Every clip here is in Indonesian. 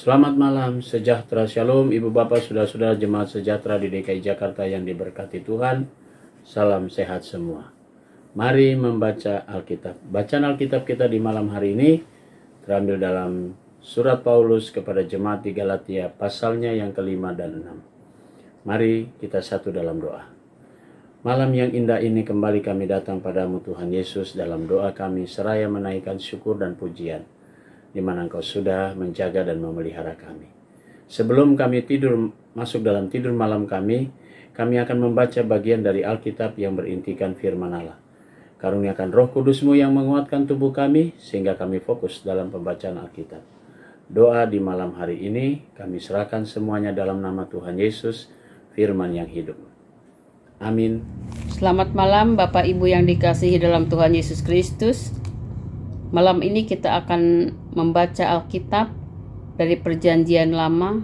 Selamat malam, sejahtera, shalom, ibu bapak, saudara-saudara jemaat sejahtera di DKI Jakarta yang diberkati Tuhan. Salam sehat semua. Mari membaca Alkitab. Bacaan Alkitab kita di malam hari ini terambil dalam surat Paulus kepada jemaat di Galatia, pasalnya yang kelima dan 6. Mari kita satu dalam doa. Malam yang indah ini kembali kami datang padamu Tuhan Yesus. Dalam doa kami seraya menaikkan syukur dan pujian, di mana Engkau sudah menjaga dan memelihara kami. Sebelum kami masuk dalam tidur malam kami akan membaca bagian dari Alkitab yang berintikan firman Allah. Karuniakan Roh Kudus-Mu yang menguatkan tubuh kami, sehingga kami fokus dalam pembacaan Alkitab. Doa di malam hari ini, kami serahkan semuanya dalam nama Tuhan Yesus, firman yang hidup. Amin. Selamat malam Bapak Ibu yang dikasihi dalam Tuhan Yesus Kristus. Malam ini kita akan membaca Alkitab dari Perjanjian Lama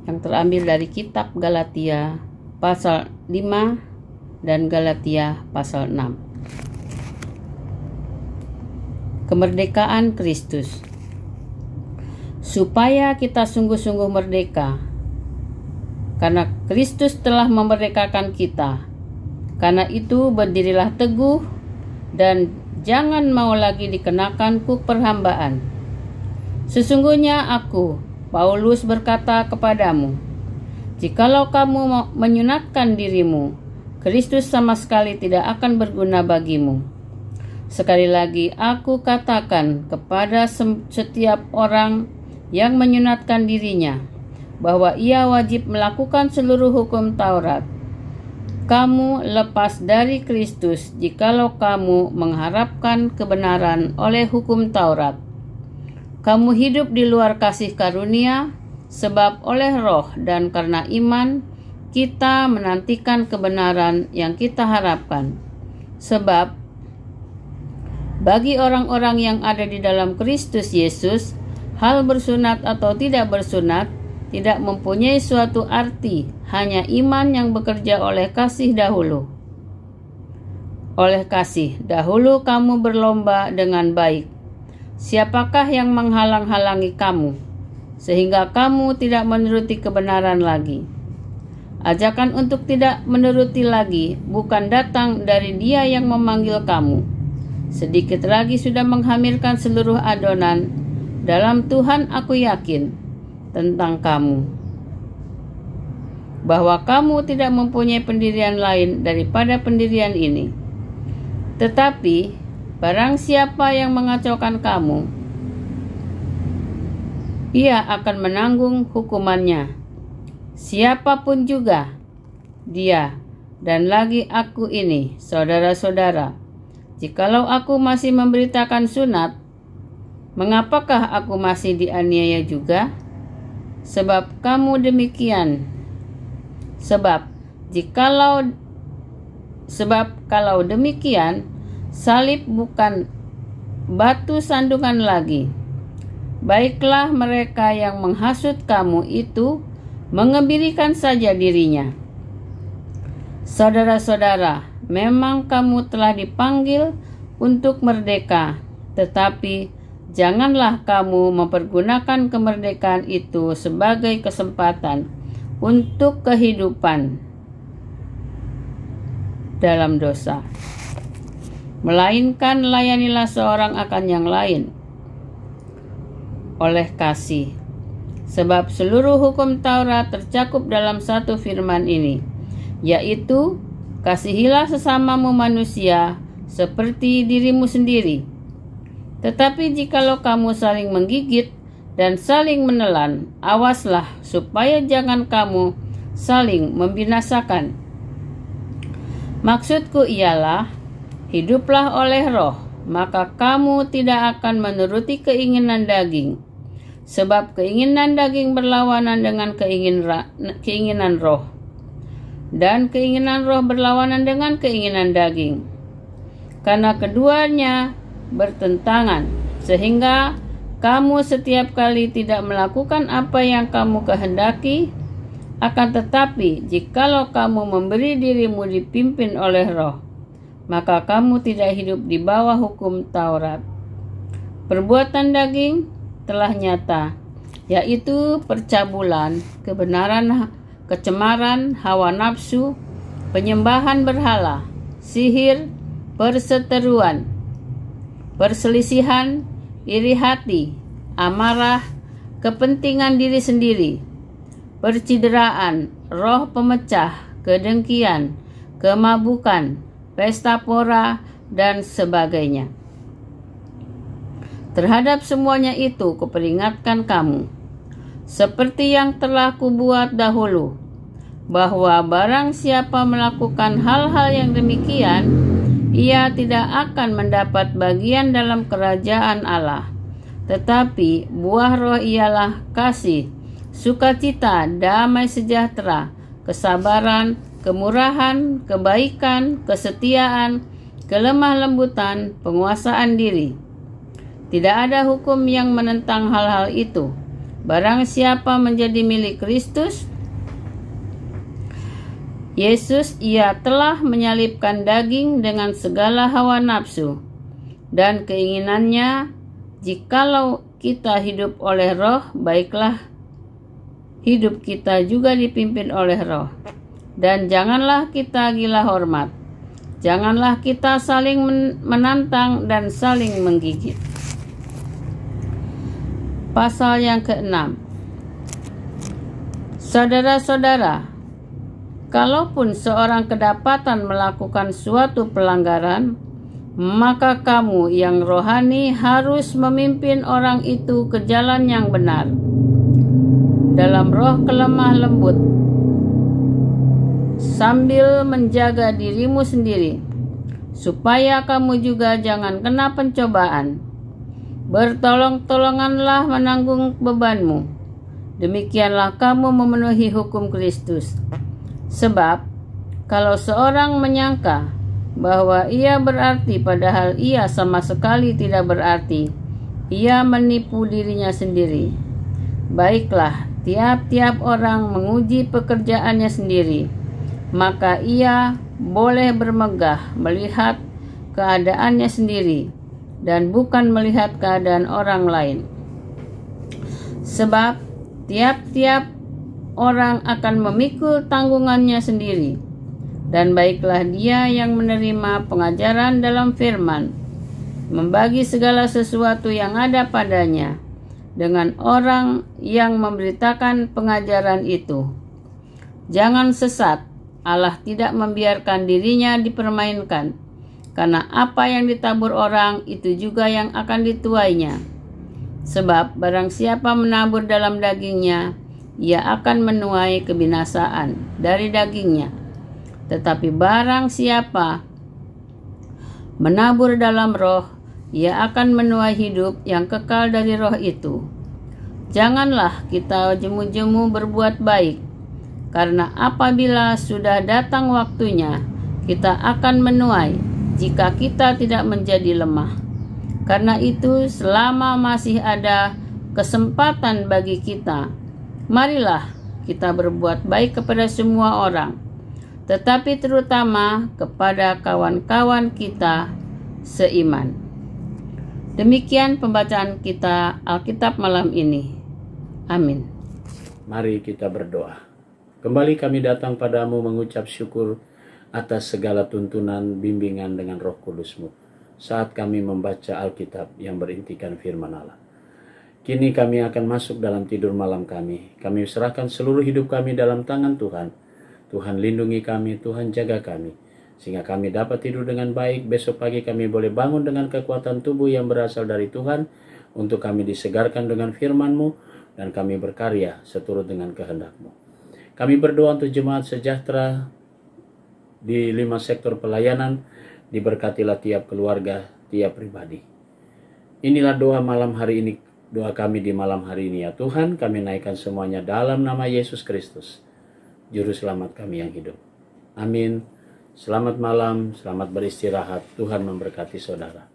yang terambil dari kitab Galatia pasal 5 dan Galatia pasal 6. Kemerdekaan Kristus. Supaya kita sungguh-sungguh merdeka, karena Kristus telah memerdekakan kita. Karena itu berdirilah teguh dan jangan mau lagi dikenakan kuk perhambaan. Sesungguhnya aku, Paulus, berkata kepadamu, jikalau kamu menyunatkan dirimu, Kristus sama sekali tidak akan berguna bagimu. Sekali lagi aku katakan kepada setiap orang yang menyunatkan dirinya, bahwa ia wajib melakukan seluruh hukum Taurat. Kamu lepas dari Kristus jikalau kamu mengharapkan kebenaran oleh hukum Taurat. Kamu hidup di luar kasih karunia, sebab oleh roh dan karena iman, kita menantikan kebenaran yang kita harapkan. Sebab bagi orang-orang yang ada di dalam Kristus Yesus, hal bersunat atau tidak bersunat tidak mempunyai suatu arti, hanya iman yang bekerja oleh kasih dahulu. Oleh kasih dahulu kamu berlomba dengan baik. Siapakah yang menghalang-halangi kamu, sehingga kamu tidak menuruti kebenaran lagi? Ajakan untuk tidak menuruti lagi bukan datang dari Dia yang memanggil kamu. Sedikit lagi sudah menghamilkan seluruh adonan. Dalam Tuhan aku yakin tentang kamu, bahwa kamu tidak mempunyai pendirian lain daripada pendirian ini. Tetapi barang siapa yang mengacaukan kamu, ia akan menanggung hukumannya. Siapapun juga dia, dan lagi aku ini, saudara-saudara, jikalau aku masih memberitakan sunat, mengapakah aku masih dianiaya juga? Sebab kalau demikian, salib bukan batu sandungan lagi. Baiklah mereka yang menghasut kamu itu mengembirikan saja dirinya. Saudara-saudara, memang kamu telah dipanggil untuk merdeka, tetapi janganlah kamu mempergunakan kemerdekaan itu sebagai kesempatan untuk kehidupan dalam dosa. Melainkan layanilah seorang akan yang lain oleh kasih. Sebab seluruh hukum Taurat tercakup dalam satu firman ini, yaitu kasihilah sesamamu manusia seperti dirimu sendiri. Tetapi jikalau kamu saling menggigit dan saling menelan, awaslah supaya jangan kamu saling membinasakan. Maksudku ialah, hiduplah oleh roh, maka kamu tidak akan menuruti keinginan daging. Sebab keinginan daging berlawanan dengan keinginan roh, dan keinginan roh berlawanan dengan keinginan daging. Karena keduanya bertentangan, sehingga kamu setiap kali tidak melakukan apa yang kamu kehendaki. Akan tetapi jikalau kamu memberi dirimu dipimpin oleh roh, maka kamu tidak hidup di bawah hukum Taurat. Perbuatan daging telah nyata, yaitu percabulan, kebenaran, kecemaran, hawa nafsu, penyembahan berhala, sihir, perseteruan, perselisihan, iri hati, amarah, kepentingan diri sendiri, percideraan, roh pemecah, kedengkian, kemabukan, pesta pora, dan sebagainya. Terhadap semuanya itu kuperingatkan kamu, seperti yang telah kubuat dahulu, bahwa barang siapa melakukan hal-hal yang demikian, ia tidak akan mendapat bagian dalam kerajaan Allah. Tetapi buah roh ialah kasih, sukacita, damai sejahtera, kesabaran, kemurahan, kebaikan, kesetiaan, kelemah lembutan, penguasaan diri. Tidak ada hukum yang menentang hal-hal itu. Barang siapa menjadi milik Kristus Yesus, ia telah menyalibkan daging dengan segala hawa nafsu dan keinginannya. Jikalau kita hidup oleh roh, baiklah hidup kita juga dipimpin oleh roh. Dan janganlah kita gila hormat. Janganlah kita saling menantang dan saling menggigit. Pasal yang ke-6. Saudara-saudara, kalaupun seorang kedapatan melakukan suatu pelanggaran, maka kamu yang rohani harus memimpin orang itu ke jalan yang benar, dalam roh kelemah lembut, sambil menjaga dirimu sendiri, supaya kamu juga jangan kena pencobaan. Bertolong-tolonganlah menanggung bebanmu. Demikianlah kamu memenuhi hukum Kristus. Sebab, kalau seorang menyangka bahwa ia berarti padahal ia sama sekali tidak berarti, ia menipu dirinya sendiri. Baiklah, tiap-tiap orang menguji pekerjaannya sendiri, maka ia boleh bermegah melihat keadaannya sendiri dan bukan melihat keadaan orang lain. Sebab tiap-tiap orang akan memikul tanggungannya sendiri. Dan baiklah dia yang menerima pengajaran dalam firman, membagi segala sesuatu yang ada padanya dengan orang yang memberitakan pengajaran itu. Jangan sesat, Allah tidak membiarkan dirinya dipermainkan, karena apa yang ditabur orang itu juga yang akan dituainya. Sebab barang siapa menabur dalam dagingnya, ia akan menuai kebinasaan dari dagingnya. Tetapi barang siapa menabur dalam roh, ia akan menuai hidup yang kekal dari roh itu. Janganlah kita jemu-jemu berbuat baik, karena apabila sudah datang waktunya, kita akan menuai jika kita tidak menjadi lemah. Karena itu, selama masih ada kesempatan bagi kita, marilah kita berbuat baik kepada semua orang, tetapi terutama kepada kawan-kawan kita seiman. Demikian pembacaan kita Alkitab malam ini. Amin. Mari kita berdoa. Kembali kami datang padamu mengucap syukur atas segala tuntunan bimbingan dengan Roh Kudus-Mu saat kami membaca Alkitab yang berintikan firman Allah. Kini kami akan masuk dalam tidur malam kami. Kami serahkan seluruh hidup kami dalam tangan Tuhan. Tuhan lindungi kami, Tuhan jaga kami, sehingga kami dapat tidur dengan baik. Besok pagi kami boleh bangun dengan kekuatan tubuh yang berasal dari Tuhan, untuk kami disegarkan dengan firman-Mu, dan kami berkarya seturut dengan kehendak-Mu. Kami berdoa untuk jemaat sejahtera di 5 sektor pelayanan, diberkatilah tiap keluarga, tiap pribadi. Inilah doa malam hari ini, doa kami di malam hari ini ya Tuhan. Kami naikkan semuanya dalam nama Yesus Kristus, Juru Selamat kami yang hidup. Amin. Selamat malam, selamat beristirahat. Tuhan memberkati saudara.